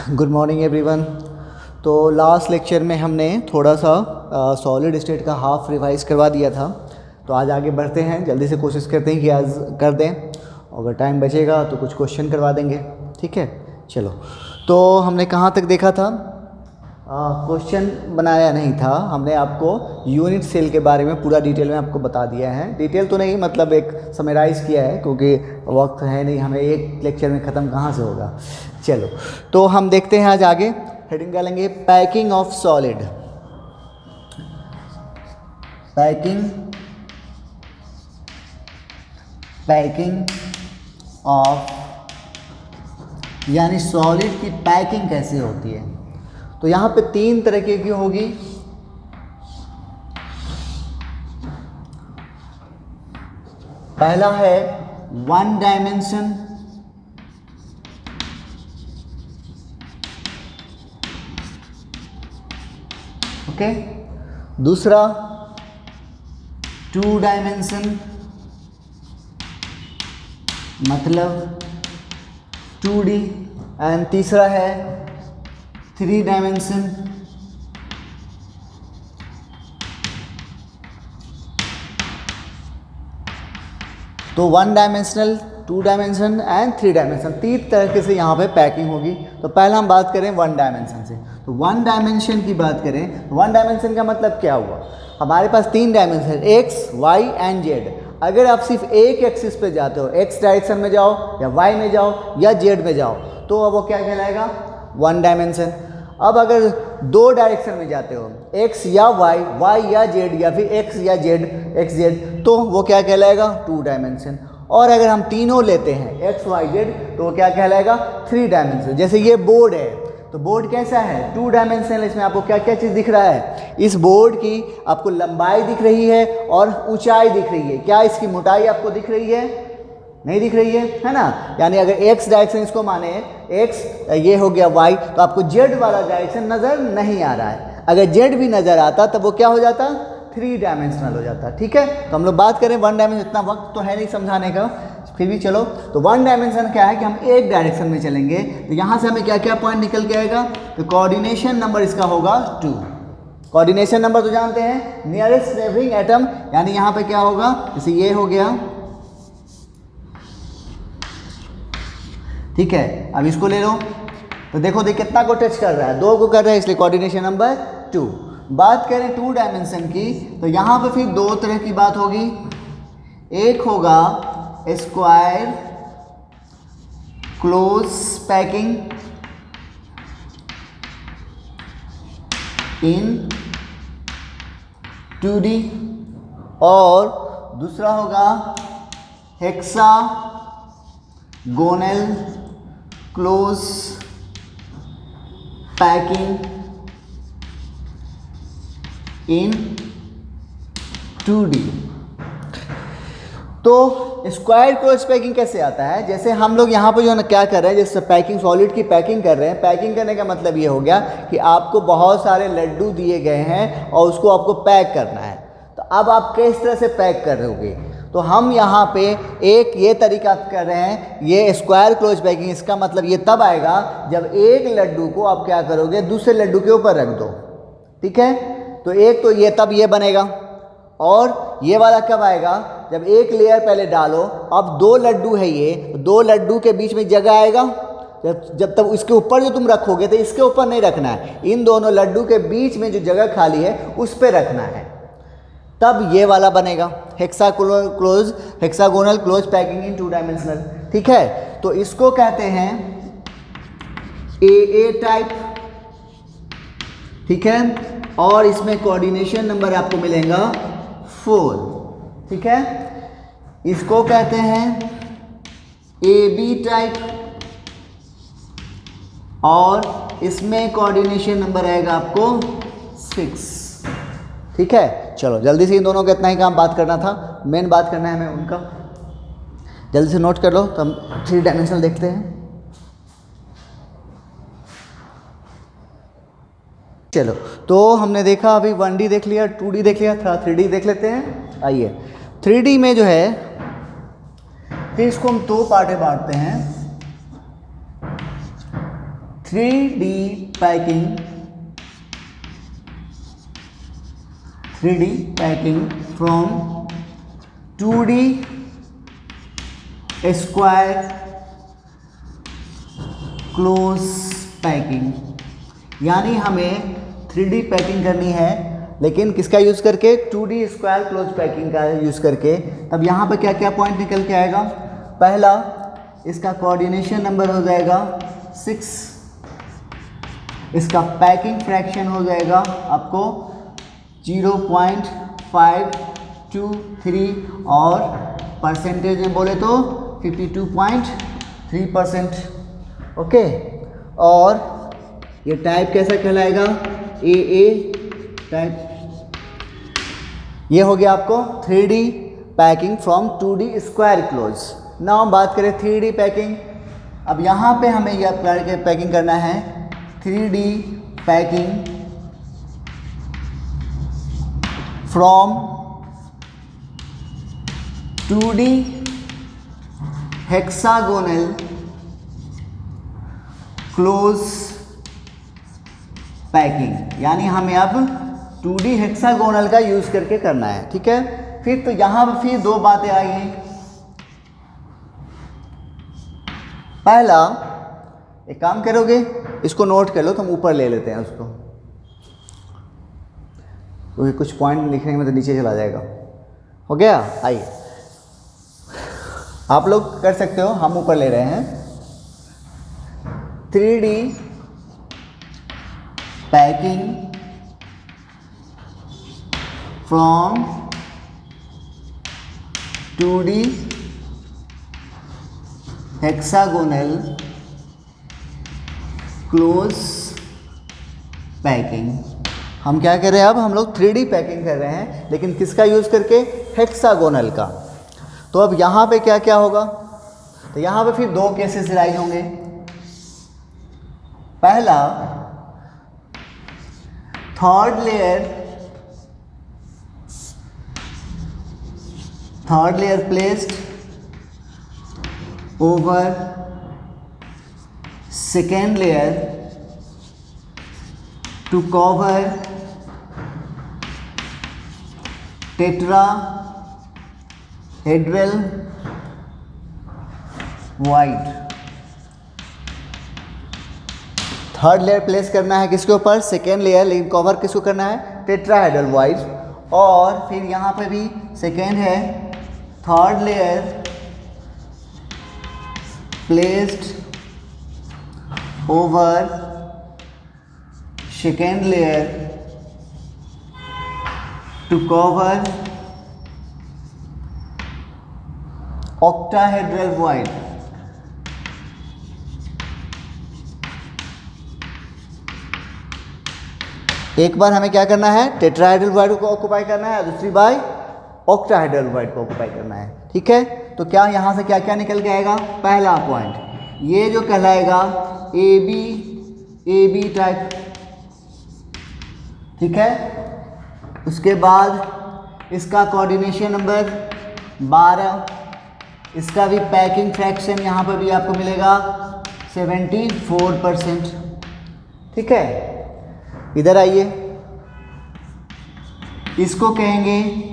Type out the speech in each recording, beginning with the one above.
Good morning everyone. तो last lecture में हमने थोड़ा सा सॉलिड स्टेट का हाफ रिवाइज करवा दिया था। तो आज आगे बढ़ते हैं, जल्दी से कोशिश करते हैं कि आज कर दें। अगर टाइम बचेगा तो कुछ क्वेश्चन करवा देंगे, ठीक है। चलो, तो हमने कहाँ तक देखा था? क्वेश्चन बनाया नहीं था, हमने आपको यूनिट सेल के बारे में पूरा डिटेल में आपको बता दिया है। डिटेल तो नहीं, मतलब एक समराइज़ किया है, क्योंकि वक्त है नहीं, हमें एक लेक्चर में ख़त्म कहाँ से होगा। चलो, तो हम देखते हैं आज आगे। हेडिंग डालेंगे packing of solid. Packing of यानी सॉलिड की पैकिंग कैसे होती है। तो यहाँ पे तीन तरीके की होगी। पहला है वन डायमेंशन, ओके। दूसरा टू डायमेंशन, मतलब 2D। एंड तीसरा है 3 डायमेंशन। तो 1 डायमेंशनल, 2 डायमेंशन एंड 3 डायमेंशन, तीन तरीके से यहाँ पे पैकिंग होगी। तो पहले हम बात करें 1 डायमेंशन से। तो 1 डायमेंशन की बात करें, 1 डायमेंशन का मतलब क्या हुआ? हमारे पास 3 dimension x, y and z। अगर आप सिर्फ एक एक्सिस पे जाते हो, x डायरेक्शन में जाओ या y में जाओ या z में जाओ, तो अब वो क्या कहलाएगा? 1 डायमेंशन। अब अगर दो डायरेक्शन में जाते हो, x या y, y या z, या फिर x या z, x z, तो वो क्या कहलाएगा? 2 डायमेंशन। और अगर हम तीनों लेते हैं x, y, z, तो वो क्या कहलाएगा? 3 डायमेंशन। जैसे ये बोर्ड है, तो बोर्ड कैसा है? 2 डायमेंशनल। इसमें आपको क्या क्या चीज़ दिख रहा है? इस बोर्ड की आपको लंबाई दिख रही है और ऊंचाई दिख रही है। क्या इसकी मोटाई आपको दिख रही है? नहीं दिख रही है ना। यानी अगर x डायरेक्शन इसको माने, x ये हो गया y, तो आपको z वाला डायरेक्शन नज़र नहीं आ रहा है। अगर z भी नज़र आता तब वो क्या हो जाता? 3 डायमेंशनल हो जाता, ठीक है। तो हम लोग बात करें 1 डायमेंशन, इतना वक्त तो है नहीं समझाने का, फिर भी चलो। तो 1 डायमेंशन क्या है कि हम एक डायरेक्शन में चलेंगे। तो यहाँ से हमें क्या क्या पॉइंट निकल के आएगा? तो कोऑर्डिनेशन नंबर इसका होगा 2। कोऑर्डिनेशन नंबर तो जानते हैं, नियरेस्ट नेबरिंग एटम, यानी यहाँ पे क्या होगा? जैसे ये हो गया, ठीक है। अब इसको ले लो, तो देखो कितना को टच कर रहा है? 2 को कर रहा है, इसलिए कोऑर्डिनेशन नंबर 2। बात करें 2 डायमेंशन की, तो यहाँ पे फिर दो तरह की बात होगी। एक होगा square close packing in 2D, और दूसरा होगा hexagonal close packing in 2D। तो स्क्वायर क्लोज पैकिंग कैसे आता है? जैसे हम लोग यहाँ पर जो है ना क्या कर रहे हैं, जैसे पैकिंग, सॉलिड की पैकिंग कर रहे हैं। पैकिंग करने का मतलब ये हो गया कि आपको बहुत सारे लड्डू दिए गए हैं और उसको आपको पैक करना है। तो अब आप किस तरह से पैक कर रहे? तो हम यहाँ पे एक ये तरीका कर रहे हैं, ये स्क्वायर क्लोज पैकिंग। इसका मतलब ये तब आएगा जब एक लड्डू को आप क्या करोगे? दूसरे लड्डू के ऊपर रख दो, ठीक है। तो एक तो ये तब ये बनेगा, और ये वाला कब आएगा? जब एक लेयर पहले डालो। अब 2 लड्डू है, ये 2 लड्डू के बीच में जगह आएगा। जब तक इसके ऊपर जो तुम रखोगे, तो इसके ऊपर नहीं रखना है, इन दोनों लड्डू के बीच में जो जगह खाली है उस पर रखना है। तब ये वाला बनेगा hexagonal close packing in 2 dimensional, ठीक है। तो इसको कहते हैं AA टाइप, ठीक है। और इसमें कोऑर्डिनेशन नंबर आपको मिलेगा 4, ठीक है। इसको कहते हैं AB टाइप, और इसमें कोऑर्डिनेशन नंबर आएगा आपको 6, ठीक है। चलो जल्दी से इन दोनों का इतना ही काम बात करना था, मेन बात करना है हमें उनका। जल्दी से नोट कर लो, तो हम 3 डायमेंशनल देखते हैं। चलो, तो हमने देखा अभी 1D देख लिया, 2D देख लिया, थोड़ा 3D देख लेते हैं। आइए, 3D में जो है फिर इसको हम 2 पार्ट में बांटते हैं। 3D packing, 3D packing from 2D square close packing, यानी हमें 3D पैकिंग करनी है लेकिन किसका यूज़ करके, 2D स्क्वायर क्लोज पैकिंग का यूज़ करके। तब यहाँ पे क्या क्या पॉइंट निकल के आएगा, पहला इसका कोऑर्डिनेशन नंबर हो जाएगा 6, इसका पैकिंग फ्रैक्शन हो जाएगा आपको 0.523 और परसेंटेज में बोले तो 52.3%। ओके, और ये टाइप कैसा कहलाएगा, AA टाइप। ये हो गया आपको 3D packing from 2D square close. Now हम बात करें 3D पैकिंग। अब यहाँ पे हमें यह पैकिंग करना है 3D packing from 2D hexagonal close packing, यानी हमें अब 2D हेक्सागोनल का यूज़ करके करना है। ठीक है, फिर तो यहाँ पर फिर दो बातें आई हैं। पहला, एक काम करोगे, इसको नोट कर लो, तो हम ऊपर ले लेते हैं उसको, क्योंकि कुछ पॉइंट लिखने में तो नीचे चला जाएगा। हो गया, आइए आप लोग कर सकते हो, हम ऊपर ले रहे हैं 3D packing from 2D hexagonal close packing. हम क्या कर रहे हैं, अब हम लोग 3D पैकिंग कर रहे हैं, लेकिन किसका यूज़ करके, हेक्सागोनल का। तो अब यहाँ पे क्या क्या होगा, तो यहाँ पे फिर दो केसेस राइज होंगे। पहला, third layer placed over second layer to cover tetrahedral void. Third layer place करना है किसके ऊपर, सेकेंड लेयर, लेकिन कवर किसको करना है, टेट्राहेड्रल वाइड। और फिर यहाँ पे भी सेकेंड है, third layer placed over second layer to cover octahedral void। एक बार हमें क्या करना है, टेट्राहेड्रल वॉइड को ऑक्यूपाई करना है, दूसरी बार ऑक्टाहेड्रल वॉइड को ऑक्यूपाई करना है। ठीक है, तो क्या यहाँ से क्या क्या निकल के आएगा, पहला पॉइंट ये जो कहलाएगा AB टाइप। ठीक है, उसके बाद इसका कोऑर्डिनेशन नंबर 12, इसका भी पैकिंग फ्रैक्शन यहाँ पर भी आपको मिलेगा 74%। ठीक है, इधर आइए, इसको कहेंगे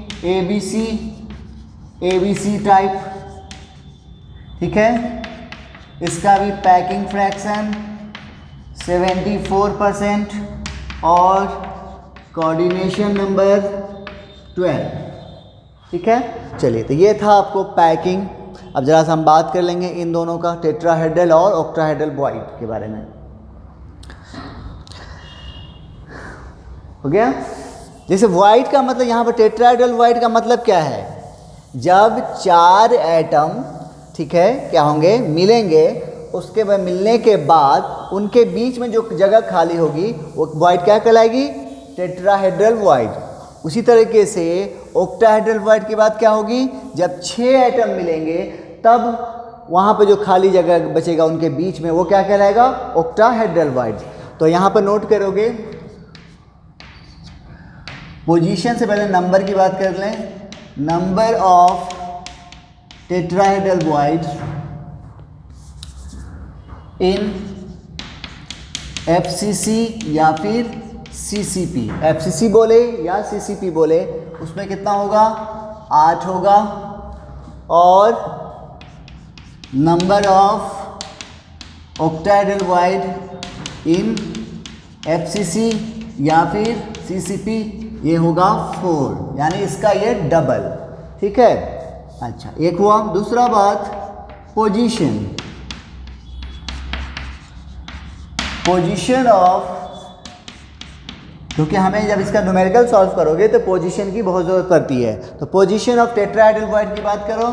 ABC टाइप। ठीक है, इसका भी पैकिंग फ्रैक्शन 74% और कोऑर्डिनेशन नंबर 12। ठीक है, चलिए, तो ये था आपको पैकिंग। अब जरा सा हम बात कर लेंगे इन दोनों का, टेट्राहेड्रल और ऑक्टाहेड्रल वॉइड के बारे में। हो गया, जैसे वॉइड का मतलब, यहाँ पर टेट्राहेड्रल वॉइड का मतलब क्या है, जब 4 एटम, ठीक है, क्या होंगे, मिलेंगे, उसके बाद मिलने के बाद उनके बीच में जो जगह खाली होगी वो वॉइड क्या कहलाएगी, टेट्राहेड्रल वॉइड। उसी तरीके से ऑक्टाहेड्रल वॉइड के बाद क्या होगी, जब 6 एटम मिलेंगे तब वहाँ पे जो खाली जगह बचेगा उनके बीच में, वो क्या कहलाएगा, ऑक्टाहेड्रल वॉइड। तो यहाँ पर नोट करोगे, पोजीशन से पहले नंबर की बात कर लें, number of tetrahedral void in FCC या फिर CCP, FCC बोले या CCP बोले, उसमें कितना होगा 8 होगा, और number of octahedral wide in FCC या फिर CCP ये होगा 4, यानी इसका ये डबल, ठीक है। अच्छा, एक हुआ। दूसरा बात पोजीशन ऑफ, क्योंकि हमें जब इसका न्यूमेरिकल सॉल्व करोगे तो पोजीशन की बहुत ज़रूरत पड़ती है। तो पोजीशन ऑफ टेट्राहेड्रल वाइड की बात करो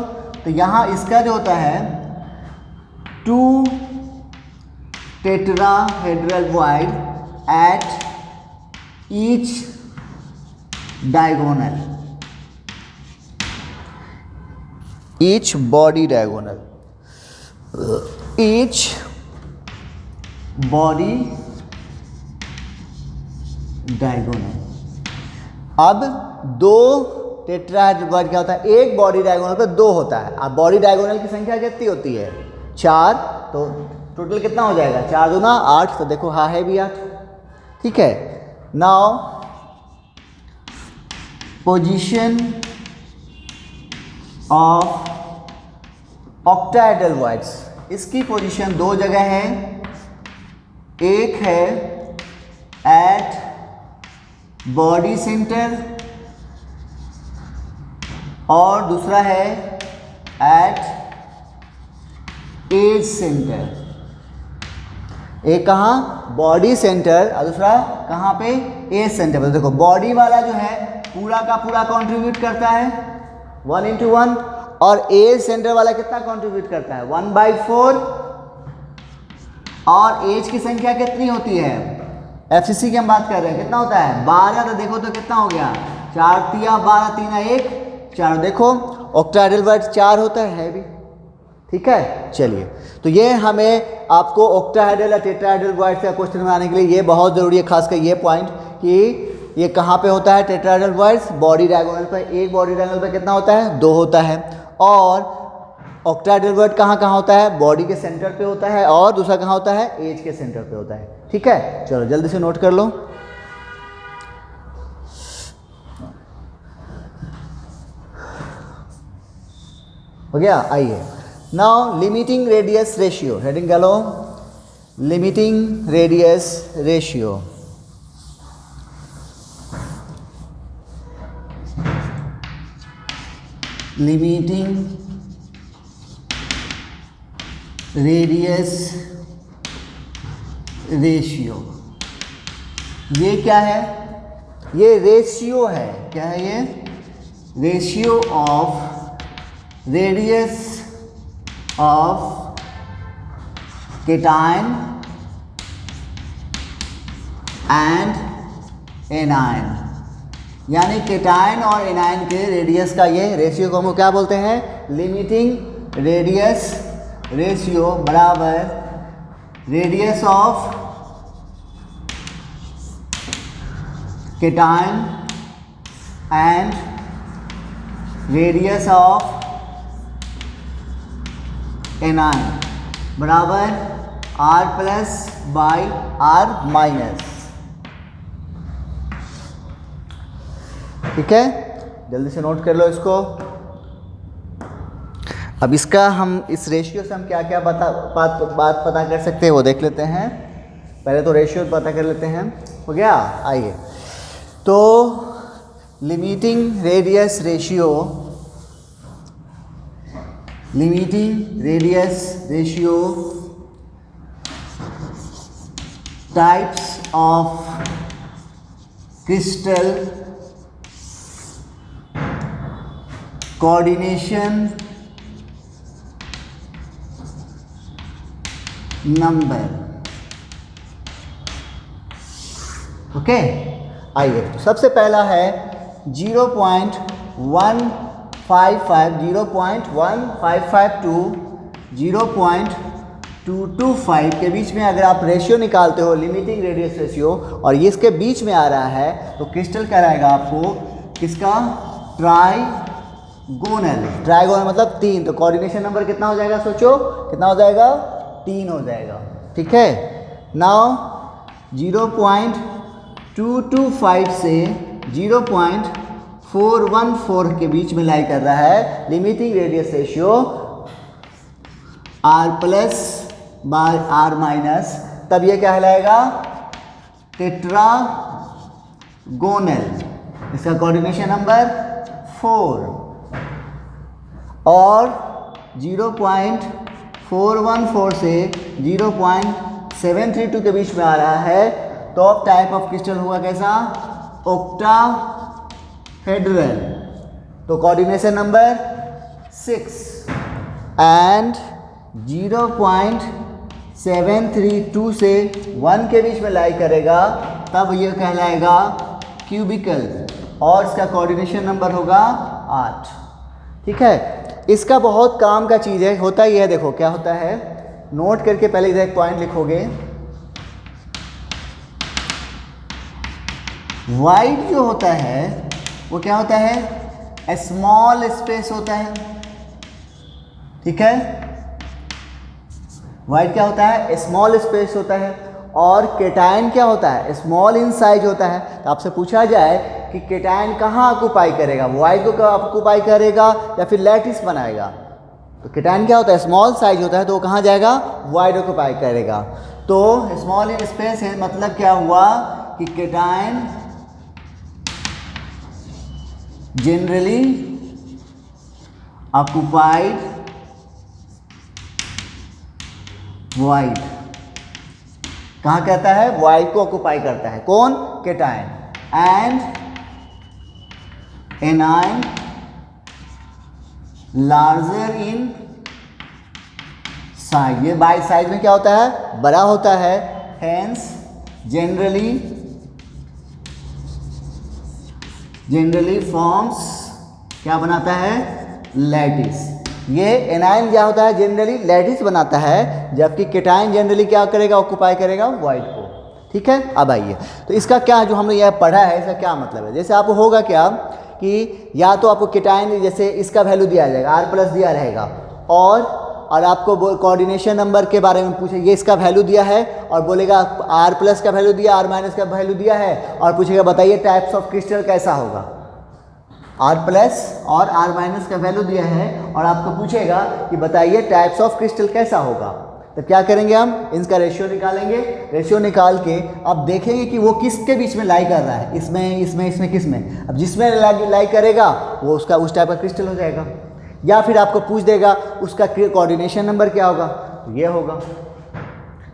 तो यहाँ इसका जो होता है 2 tetrahedral void at each diagonal, each body diagonal, each body diagonal. अब 2 टेट्राहेड्रल वाइड क्या होता है, एक बॉडी डायगोनल पे 2 होता है। अब बॉडी डायगोनल की संख्या कितनी होती है 4, तो टोटल कितना हो जाएगा 4 दूना 8, तो देखो हाँ है भी 8, ठीक है। Now position of octahedral wides, इसकी पोजीशन 2 जगह है, एक है एट बॉडी सेंटर और दूसरा है एट एज सेंटर। एक कहाँ बॉडी सेंटर और दूसरा कहाँ पे एज सेंटर पर। देखो बॉडी वाला जो है पूरा का पूरा कंट्रीब्यूट करता है 1:1, और एज सेंटर वाला कितना कंट्रीब्यूट करता है 1/4, और एज की संख्या कितनी होती है FCC की हम बात कर रहे हैं, कितना होता है 12, तो देखो तो कितना हो गया 4 तिया 12 3 1 4, देखो ऑक्टाहेड्रल वाइड 4 होता है भी, ठीक है। चलिए, तो ये हमें आपको ऑक्टाहेड्रल या टेट्राहेड्रल वाइड का क्वेश्चन बनाने के लिए ये बहुत ज़रूरी है, खासकर ये पॉइंट कि ये कहाँ पे होता है टेट्राहेड्रल वाइड्स, बॉडी डायगोनल पर। एक बॉडी डायगोनल पर कितना होता है 2 होता है, और ऑक्टाहेड्रल वाइड कहाँ कहाँ होता है बॉडी के सेंटर पे होता है, और दूसरा कहाँ होता है एज के सेंटर पे होता है, ठीक है। चलो जल्दी से नोट कर लो। हो गया, आइए now limiting radius ratio, heading कर लो limiting radius ratio. Limiting radius ratio, ये क्या है, ये रेशियो है, क्या है ये ratio of radius of cation and anion, यानी केटायन और एनायन के रेडियस का ये रेशियो को हम क्या बोलते हैं लिमिटिंग रेडियस रेशियो बराबर radius of cation and radius of anion बराबर R+/R-। ठीक है, जल्दी से नोट कर लो इसको। अब इसका हम इस रेशियो से हम क्या क्या बात पता कर सकते हैं वो देख लेते हैं। पहले तो रेशियो पता कर लेते हैं, हो गया। आइए, तो limiting radius ratio, limiting radius ratio types of crystal coordination number. Okay, आइए, तो सबसे पहला है 0.155, 0.155 टू 0.225 के बीच में अगर आप रेशियो निकालते हो, लिमिटिंग रेडियस रेशियो, और ये इसके बीच में आ रहा है, तो क्रिस्टल कराएगा आपको किसका ट्राइगोनल। ट्राइगोनल मतलब 3, तो कोऑर्डिनेशन नंबर कितना हो जाएगा, सोचो कितना हो जाएगा 3 हो जाएगा। ठीक है, नाउ 0.225 से 0.414 के बीच में लाई कर रहा है, limiting radius ratio r plus by r minus, तब ये क्या कहलाएगा? टेट्रागोनल। इसका कोऑर्डिनेशन नंबर 4 और 0.414 से 0.732 के बीच में आ रहा है, तो अब टाइप ऑफ क्रिस्टल हुआ कैसा? ऑक्टाहेड्रल। तो कोऑर्डिनेशन नंबर 6 एंड 0.732 से 1 के बीच में लाई करेगा, तब ये कहलाएगा क्यूबिकल और इसका कोऑर्डिनेशन नंबर होगा 8। ठीक है, इसका बहुत काम का चीज़ है, होता ही है। देखो क्या होता है, नोट करके पहले इधर एक पॉइंट लिखोगे। वाइड जो होता है वो क्या होता है? स्मॉल स्पेस होता है। ठीक है, वाइड क्या होता है? स्मॉल स्पेस होता है। और केटायन क्या होता है? स्मॉल इन साइज होता है। तो आपसे पूछा जाए कि केटायन कहाँ ऑक्यूपाई करेगा, वाइड को ऑक्यूपाई करेगा या फिर लैटिस बनाएगा? तो केटायन क्या होता है? स्मॉल साइज होता है, तो वो कहाँ जाएगा? वाइड ऑक्यूपाई करेगा। तो स्मॉल इन स्पेस है, मतलब क्या हुआ कि केटायन जनरली ऑक्यूपाइड वाइड। कहाँ कहता है? वाइड को ऑक्यूपाई करता है। कौन? Cation. And anion larger in size. ये बाई साइज में क्या होता है? बड़ा होता है। हेंस जनरली फॉर्म्स क्या बनाता है? लैटिस। ये एनायन क्या होता है? जनरली लैटिस बनाता है, जबकि केटायन जनरली क्या करेगा? ऑक्यूपाई करेगा वाइड को। ठीक है, अब आइए, तो इसका क्या जो हमने यह पढ़ा है, इसका क्या मतलब है? जैसे आपको होगा क्या कि या तो आपको केटायन जैसे इसका वैल्यू दिया जाएगा, r प्लस दिया रहेगा, और आपको कोऑर्डिनेशन नंबर के बारे में पूछे, ये इसका वैल्यू दिया है और बोलेगा r प्लस का वैल्यू दिया, r माइनस का वैल्यू दिया है, और पूछेगा बताइए टाइप्स ऑफ क्रिस्टल कैसा होगा। r प्लस और r माइनस का वैल्यू दिया है और आपको पूछेगा कि बताइए टाइप्स ऑफ क्रिस्टल कैसा होगा। तो क्या करेंगे हम? इनका रेशियो निकालेंगे। रेशियो निकाल के अब देखेंगे कि वो किसके बीच में लाई कर रहा है, इसमें किस में। अब जिसमें लाई करेगा वो उसका उस टाइप का क्रिस्टल हो जाएगा। या फिर आपको पूछ देगा उसका कोऑर्डिनेशन नंबर क्या होगा, तो ये होगा।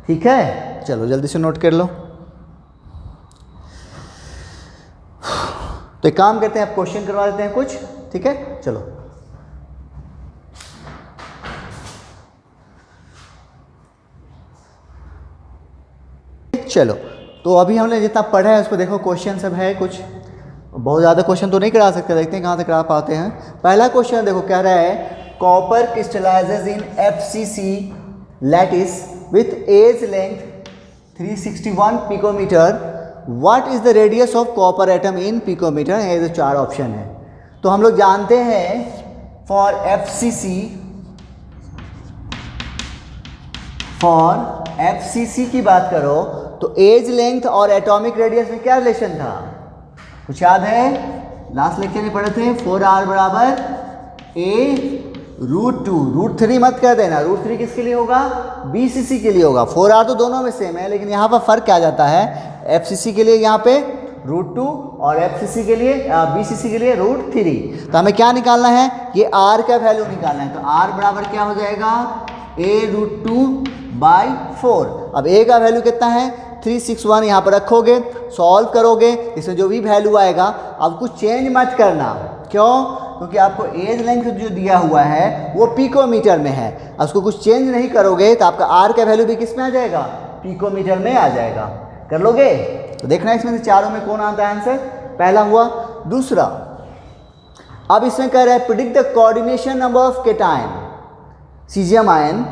ठीक है, चलो जल्दी से नोट कर लो। तो एक काम करते हैं, आप क्वेश्चन करवा देते हैं कुछ। ठीक है, चलो। चलो, तो अभी हमने जितना पढ़ा है उसको देखो, क्वेश्चन सब है कुछ, बहुत ज़्यादा क्वेश्चन तो नहीं करा सकते, देखते हैं कहाँ तक करा पाते हैं। पहला क्वेश्चन देखो क्या रहा है, copper crystallizes in FCC lattice with edge length 361 picometer, what is the radius of copper atom in picometer. ये जो 4 ऑप्शन है, तो हम लोग जानते हैं फॉर FCC की बात करो तो एज लेंथ और एटॉमिक रेडियस में क्या रिलेशन था, कुछ याद है? लास्ट लेक्चर में पढ़े थे 4r बराबर a√2, √3 मत कर देना, √3 किसके लिए होगा? BCC के लिए होगा। 4r तो दोनों में सेम है, लेकिन यहाँ पर फर्क क्या जाता है, FCC के लिए यहाँ पे √2 और FCC के लिए BCC के लिए √3। तो हमें क्या निकालना है? ये r का वैल्यू निकालना है। तो r बराबर क्या हो जाएगा? a√2/4। अब a का वैल्यू कितना है? 361 यहाँ पर रखोगे, सॉल्व करोगे, इसमें जो भी वैल्यू आएगा अब कुछ चेंज मत करना। क्यों? क्योंकि आपको एज लेंथ जो दिया हुआ है वो पिकोमीटर में है, अब उसको कुछ चेंज नहीं करोगे तो आपका आर का वैल्यू भी किस में आ जाएगा? पिकोमीटर में आ जाएगा। कर लोगे? तो देखना इसमें से चारों में कौन आता है आंसर। पहला हुआ। दूसरा, अब इसमें कह रहा है predict the coordination number of cation caesium ion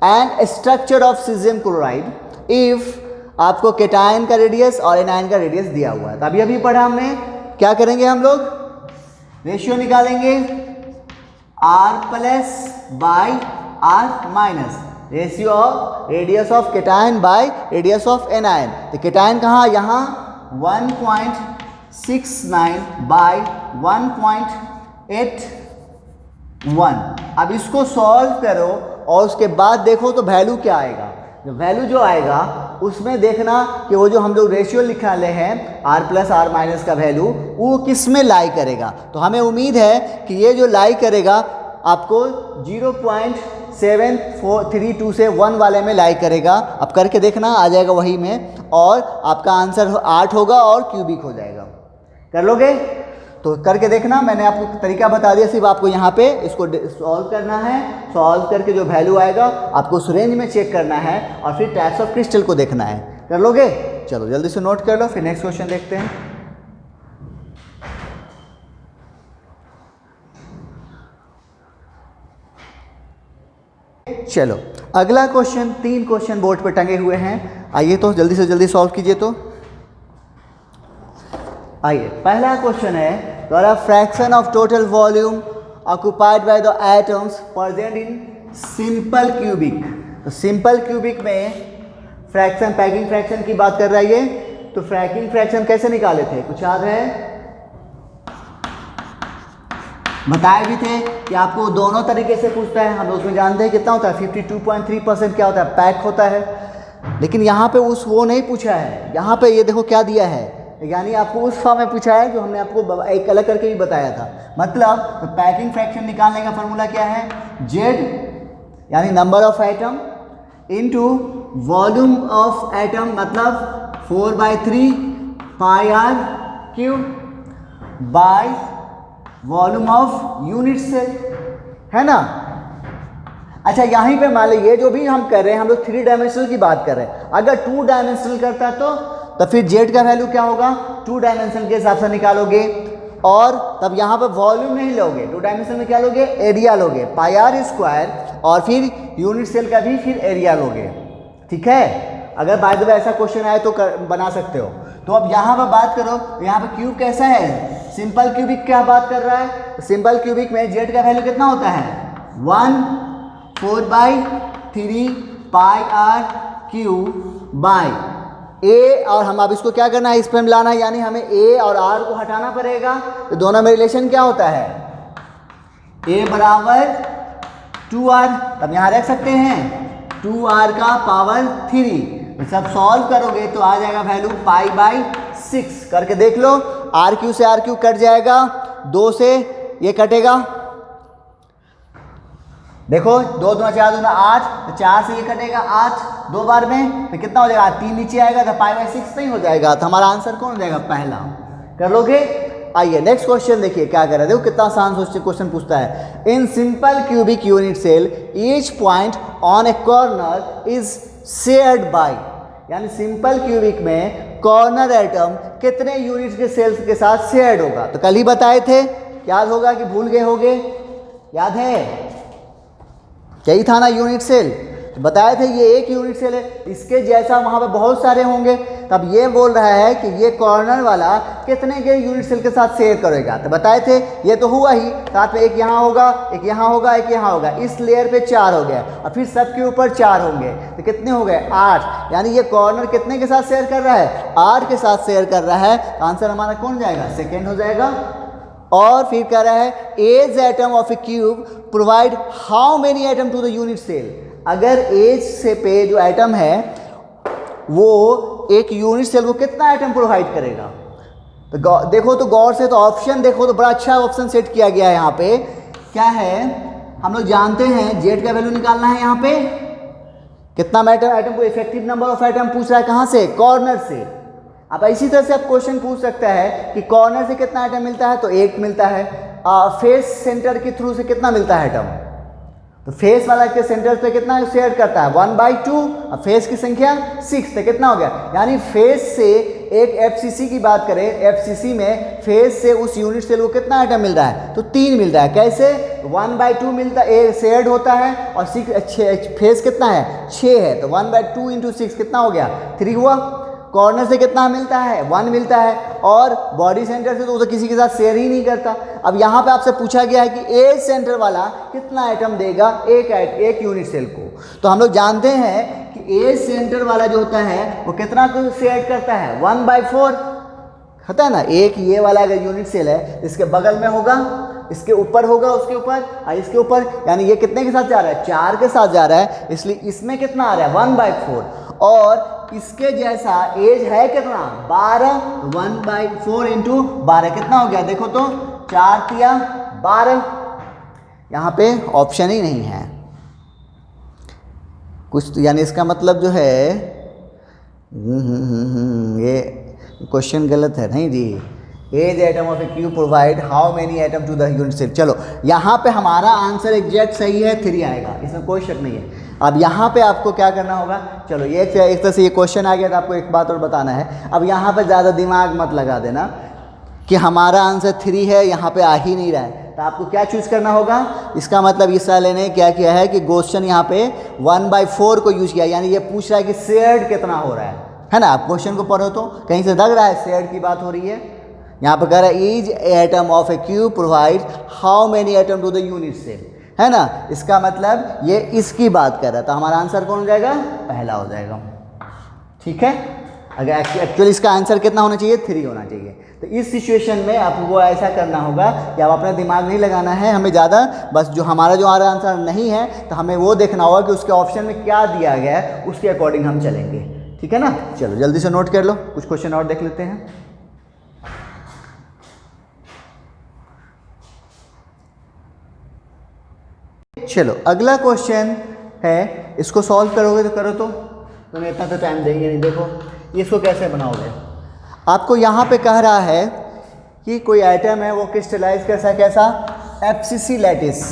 and structure of caesium chloride if आपको केटायन का रेडियस और एनायन का रेडियस दिया हुआ है। तो अभी पढ़ा हमने, क्या करेंगे हम लोग? रेशियो निकालेंगे r plus by r minus. Ratio of radius of cation by radius of anion. तो केटायन कहाँ, यहाँ 1.69 बाय 1.81। अब इसको सॉल्व करो और उसके बाद देखो तो वैल्यू क्या आएगा। वैल्यू जो आएगा उसमें देखना कि वो जो हम लोग रेशियो लिखा ले हैं r प्लस आर माइनस का वैल्यू वो किस में लाई करेगा। तो हमें उम्मीद है कि ये जो लाई करेगा आपको 0.7432 से 1 वाले में लाई करेगा। अब करके देखना आ जाएगा वही में, और आपका आंसर 8 होगा और क्यूबिक हो जाएगा। कर लोगे? तो करके देखना, मैंने आपको तरीका बता दिया, सिर्फ आपको यहाँ पे इसको सॉल्व करना है। सॉल्व करके जो वैल्यू आएगा आपको उस रेंज में चेक करना है और फिर टाइप्स ऑफ क्रिस्टल को देखना है। कर लोगे? चलो जल्दी से नोट कर लो, फिर नेक्स्ट क्वेश्चन देखते हैं। चलो अगला क्वेश्चन, 3 क्वेश्चन बोर्ड पर टंगे हुए हैं, आइए तो जल्दी से जल्दी सॉल्व कीजिए। तो आइए, पहला क्वेश्चन है द्वारा fraction of total volume occupied by the atoms present in simple cubic. तो सिंपल क्यूबिक में फ्रैक्शन, पैकिंग फ्रैक्शन की बात कर रहा है ये। तो पैकिंग फ्रैक्शन कैसे निकाले थे, कुछ याद है? बताए भी थे कि आपको दोनों तरीके से पूछता है। हम उसमें जानते हैं कितना होता है, 52.3% क्या होता है, पैक होता है। लेकिन यहाँ पे वो नहीं पूछा है। यहाँ पे ये देखो क्या दिया है, यानी आपको उस फॉर्म में पूछा है जो हमने आपको एक अलग करके भी बताया था। मतलब तो पैकिंग फ्रैक्शन निकालने का फॉर्मूला क्या है, Z यानी number of atom into volume of atom, मतलब 4/3 pi r cube by volume of unit cell, है ना। अच्छा, यहीं पे मान लीजिए जो भी हम कर रहे हैं, हम लोग 3 डायमेंशनल की बात कर रहे हैं। अगर 2 डायमेंशनल करता तो फिर Z का वैल्यू क्या होगा, 2 डायमेंशन के हिसाब से निकालोगे। और तब यहाँ पर वॉल्यूम नहीं लोगे, 2 डायमेंशन में क्या लोगे, एरिया लोगे, पाई r स्क्वायर, और फिर यूनिट सेल का भी फिर एरिया लोगे। ठीक है, अगर बाय द वे ऐसा क्वेश्चन आए तो बना सकते हो। तो अब यहाँ पर बात करो, यहाँ पर क्यूब कैसा है, सिंपल क्यूबिक क्या बात कर रहा है। सिंपल क्यूबिक में Z का वैल्यू कितना होता है, 1/4 पाई r क्यूब बाय A, और हम अब इसको क्या करना है, इस पर लाना है, यानी हमें A और R को हटाना पड़ेगा। तो दोनों में रिलेशन क्या होता है, A बराबर 2R। तब यहाँ रख सकते हैं 2R का पावर 3। सब सॉल्व करोगे तो आ जाएगा वैल्यू पाई/6। करके देख लो, RQ से RQ कट जाएगा, 2 से ये कटेगा, देखो 2 दूना 4 दूना 8, तो 4 से ये कटेगा 8 2 बार में, तो कितना हो जाएगा, 3 नीचे आएगा तो पाई/6 नहीं हो जाएगा। तो हमारा आंसर कौन हो जाएगा, पहला। कर लोगे? आइए नेक्स्ट क्वेश्चन देखिए क्या कर रहा है, देखो कितना आसान क्वेश्चन पूछता है। In simple cubic unit cell each point on a corner is shared by, यानी सिंपल क्यूबिक में कॉर्नर एटम कितने यूनिट के सेल्स के साथ शेयर्ड होगा। तो कल ही बताए थे, याद होगा कि भूल गए होगे, याद है, यही था ना यूनिट सेल। तो बताए थे ये एक यूनिट सेल है, इसके जैसा वहाँ पे बहुत सारे होंगे। तब ये बोल रहा है कि ये कॉर्नर वाला कितने के यूनिट सेल के साथ शेयर करेगा। तो बताए थे ये तो हुआ ही, साथ में एक यहाँ होगा, एक यहाँ होगा, एक यहाँ होगा, इस लेयर पे 4 हो गया, और फिर सबके ऊपर 4 होंगे, तो कितने हो गए 8। यानी ये कॉर्नर कितने के साथ शेयर कर रहा है, 8 के साथ शेयर कर रहा है। तो आंसर हमारा कौन जाएगा, सेकेंड हो जाएगा। और फिर कह रहा है edge atom of a cube provide how many atom to the unit cell. अगर एज से पे जो एटम है वो एक यूनिट सेल को कितना एटम प्रोवाइड करेगा। तो देखो तो गौर से, तो ऑप्शन देखो तो बड़ा अच्छा ऑप्शन सेट किया गया है। यहाँ पे क्या है, हम लोग जानते हैं जेड का वैल्यू निकालना है। यहाँ पे कितना एटम को, इफेक्टिव नंबर ऑफ एटम पूछ रहा है, कहाँ से, कॉर्नर से। अब इसी तरह से आप क्वेश्चन पूछ सकता है कि कॉर्नर से कितना आइटम मिलता है, तो 1 मिलता है। फेस सेंटर के थ्रू से कितना मिलता है आइटम, तो फेस वाला के सेंटर पे कितना शेयर करता है 1/2, और फेस की संख्या 6, तो कितना हो गया। यानी फेस से एक एफसीसी की बात करें, एफसीसी में फेस से उस यूनिट सेल को कितना आइटम मिल रहा है, तो 3 मिल रहा है। कैसे, 1/2 मिलता है, शेयर्ड होता है, और 6 फेस कितना है 6 है, तो 1/2 × 6 कितना हो गया 3 हुआ। कॉर्नर से कितना मिलता है, 1 मिलता है, और बॉडी सेंटर से तो किसी के साथ शेयर ही नहीं करता। अब यहाँ पे आपसे पूछा गया है कि एज सेंटर वाला कितना एटम देगा एक यूनिट सेल को। तो हम लोग जानते हैं कि एज सेंटर वाला जो होता है वो कितना को शेयर करता है, 1/4 होता है ना। एक ये वाला अगर यूनिट सेल है, इसके बगल में होगा, इसके ऊपर होगा, उसके ऊपर और इसके ऊपर, यानी ये कितने के साथ जा रहा है, 4 के साथ जा रहा है, इसलिए इसमें कितना आ रहा है, 1/4। और इसके जैसा एज है कितना, 12, 1/4 इंटू 12 कितना हो गया, देखो तो 4 तिया 12। यहाँ पे ऑप्शन ही नहीं है कुछ तो, यानी इसका मतलब जो है ये क्वेश्चन गलत है। नहीं जी, edge atom of a cube provide how many atom to the unit cell. चलो यहाँ पे हमारा आंसर एग्जैक्ट सही है, 3 आएगा, इसमें कोई शक नहीं है। अब यहाँ पे आपको क्या करना होगा, चलो ये एक तरह से ये क्वेश्चन आ गया, तो आपको एक बात और बताना है। अब यहाँ पे ज़्यादा दिमाग मत लगा देना कि हमारा आंसर 3 है, यहाँ पे आ ही नहीं रहा है, तो आपको क्या चूज़ करना होगा। इसका मतलब इस वाले ने क्या किया है कि क्वेश्चन यहाँ पे 1/4 को यूज़ किया, यानी ये पूछ रहा है कि शेयर्ड कितना हो रहा है ना। आप क्वेश्चन को पढ़ो तो कहीं से लग रहा है शेयर्ड की बात हो रही है। यहाँ पे कह रहा है each atom of a cube provide how many atom to the unit cell, है ना। इसका मतलब ये इसकी बात कर रहा है, तो हमारा आंसर कौन हो जाएगा, पहला हो जाएगा। ठीक है, अगर एक्चुअली इसका आंसर कितना होना चाहिए, 3 होना चाहिए। तो इस सिचुएशन में आपको ऐसा करना होगा कि आप अपना दिमाग नहीं लगाना है हमें ज़्यादा, बस जो हमारा जो आंसर नहीं है तो हमें वो देखना होगा कि उसके ऑप्शन में क्या दिया गया है, उसके अकॉर्डिंग हम चलेंगे। ठीक है ना। चलो जल्दी से नोट कर लो, कुछ क्वेश्चन और देख लेते हैं। चलो अगला क्वेश्चन है, इसको सॉल्व करोगे तो करो, तो तुम्हें इतना तो टाइम देंगे नहीं। देखो इसको कैसे बनाओगे। आपको यहाँ पे कह रहा है कि कोई आइटम है वो क्रिस्टलाइज कैसा FCC lattice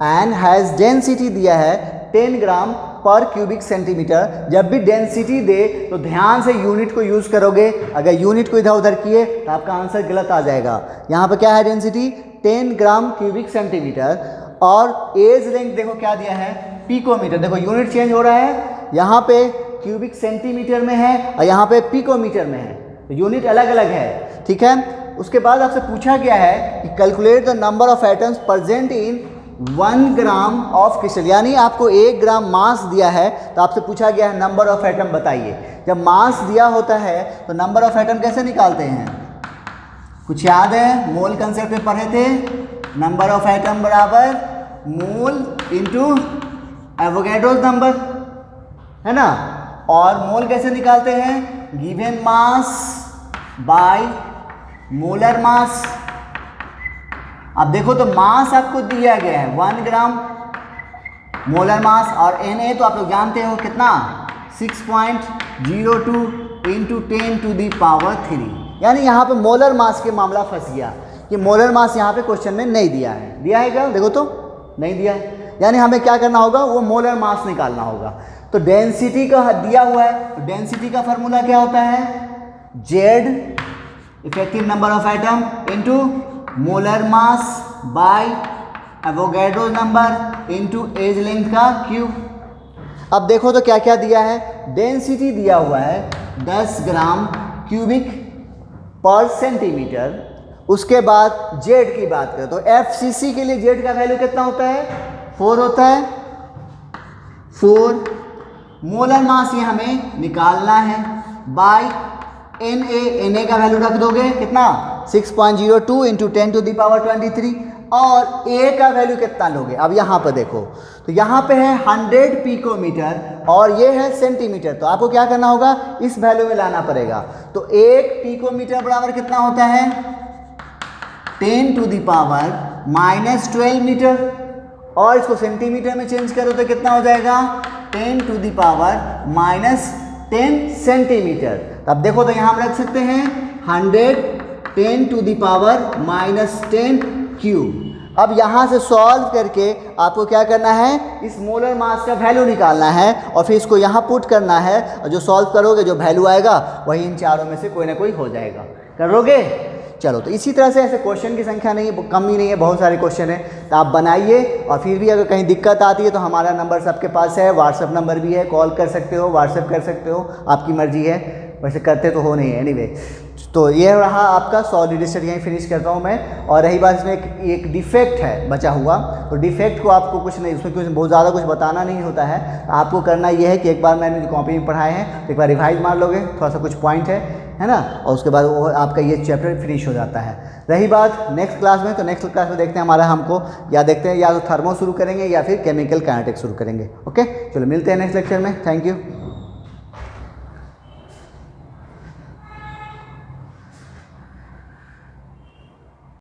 and has density दिया है 10 ग्राम पर क्यूबिक सेंटीमीटर। जब भी डेंसिटी दे तो ध्यान से यूनिट को यूज़ करोगे, अगर यूनिट को इधर उधर किए तो आपका आंसर गलत आ जाएगा। यहाँ पे क्या है, डेंसिटी 10 ग्राम क्यूबिक सेंटीमीटर, और एज लेंथ देखो क्या दिया है, पिकोमीटर। देखो यूनिट चेंज हो रहा है, यहाँ पे क्यूबिक सेंटीमीटर में है और यहाँ पे पिकोमीटर में है, तो यूनिट अलग अलग है। ठीक है, उसके बाद आपसे पूछा गया है कि calculate the number of atoms present in 1 gram of crystal, यानी आपको 1 ग्राम मास दिया है, तो आपसे पूछा गया है नंबर ऑफ एटम बताइए। जब मास दिया होता है तो नंबर ऑफ एटम कैसे निकालते हैं, कुछ याद है, मोल कंसेप्ट में पढ़े थे, नंबर ऑफ एटम बराबर मोल इंटू एवोगैड्रोस नंबर, है ना। और मोल कैसे निकालते हैं, given mass by molar mass. अब देखो तो मास आपको दिया गया है 1 ग्राम मोलर मास, और Na तो आप लोग जानते हो कितना, 6.02 इंटू 10 टू दी पावर 3, यानी यहाँ पे मोलर मास के मामला फंस गया कि मोलर मास यहाँ पे क्वेश्चन में नहीं दिया है। दिया है क्या, देखो तो नहीं दिया है, यानी हमें क्या करना होगा, वो मोलर मास निकालना होगा। तो डेंसिटी का दिया हुआ है, तो डेंसिटी का फॉर्मूला क्या होता है, Z effective number of atom into molar mass by Avogadro number into edge length का क्यूब। अब देखो तो क्या क्या दिया है, डेंसिटी दिया हुआ है 10 ग्राम क्यूबिक पर सेंटीमीटर। उसके बाद Z की बात करें तो FCC के लिए Z का वैल्यू कितना होता है, 4 होता है, 4। मोलर मास ये हमें निकालना है बाय Na का वैल्यू रख दोगे कितना, 6.02 इंटू 10 टू दी पावर 23, और A का वैल्यू कितना लोगे। अब यहाँ पर देखो तो यहाँ पे है 100 पिकोमीटर और ये है सेंटीमीटर, तो आपको क्या करना होगा, इस वैल्यू में लाना पड़ेगा। तो 1 पिकोमीटर बराबर कितना होता है, 10 टू दी पावर -12 मीटर, और इसको सेंटीमीटर में चेंज करो तो कितना हो जाएगा, 10 टू दी पावर -10 सेंटीमीटर। तब देखो तो यहाँ हम रख सकते हैं 100 10 टू दी पावर -10 क्यूब। अब यहाँ से सॉल्व करके आपको क्या करना है, इस मोलर मास का वैल्यू निकालना है और फिर इसको यहाँ पुट करना है, और जो सॉल्व करोगे जो वैल्यू आएगा वही इन चारों में से कोई ना कोई हो जाएगा। करोगे, चलो। तो इसी तरह से ऐसे क्वेश्चन की संख्या नहीं है, कम ही नहीं है, बहुत सारे क्वेश्चन हैं, तो आप बनाइए। और फिर भी अगर कहीं दिक्कत आती है तो हमारा नंबर सबके पास है, व्हाट्सएप नंबर भी है, कॉल कर सकते हो, व्हाट्सएप कर सकते हो, आपकी मर्जी है। वैसे करते तो हो नहीं एनीवे। तो ये रहा आपका सॉलिड स्टेट, यहीं फिनिश करता हूँ मैं। और रही बात इसमें एक डिफेक्ट है बचा हुआ, तो डिफेक्ट को आपको कुछ नहीं, उसमें कुछ बहुत ज़्यादा कुछ बताना नहीं होता है। आपको करना ये है कि एक बार मैंने जो कॉपी में पढ़ाए हैं तो एक बार रिवाइज मार लोगे, थोड़ा सा कुछ पॉइंट है ना, और उसके बाद वो आपका ये चैप्टर फिनिश हो जाता है। रही बात नेक्स्ट क्लास में, तो नेक्स्ट क्लास में देखते हैं हमारा हमको या देखते हैं या तो थर्मो शुरू करेंगे या फिर केमिकल काइनेटिक्स शुरू करेंगे। ओके, चलो मिलते हैं नेक्स्ट लेक्चर में। Thank you.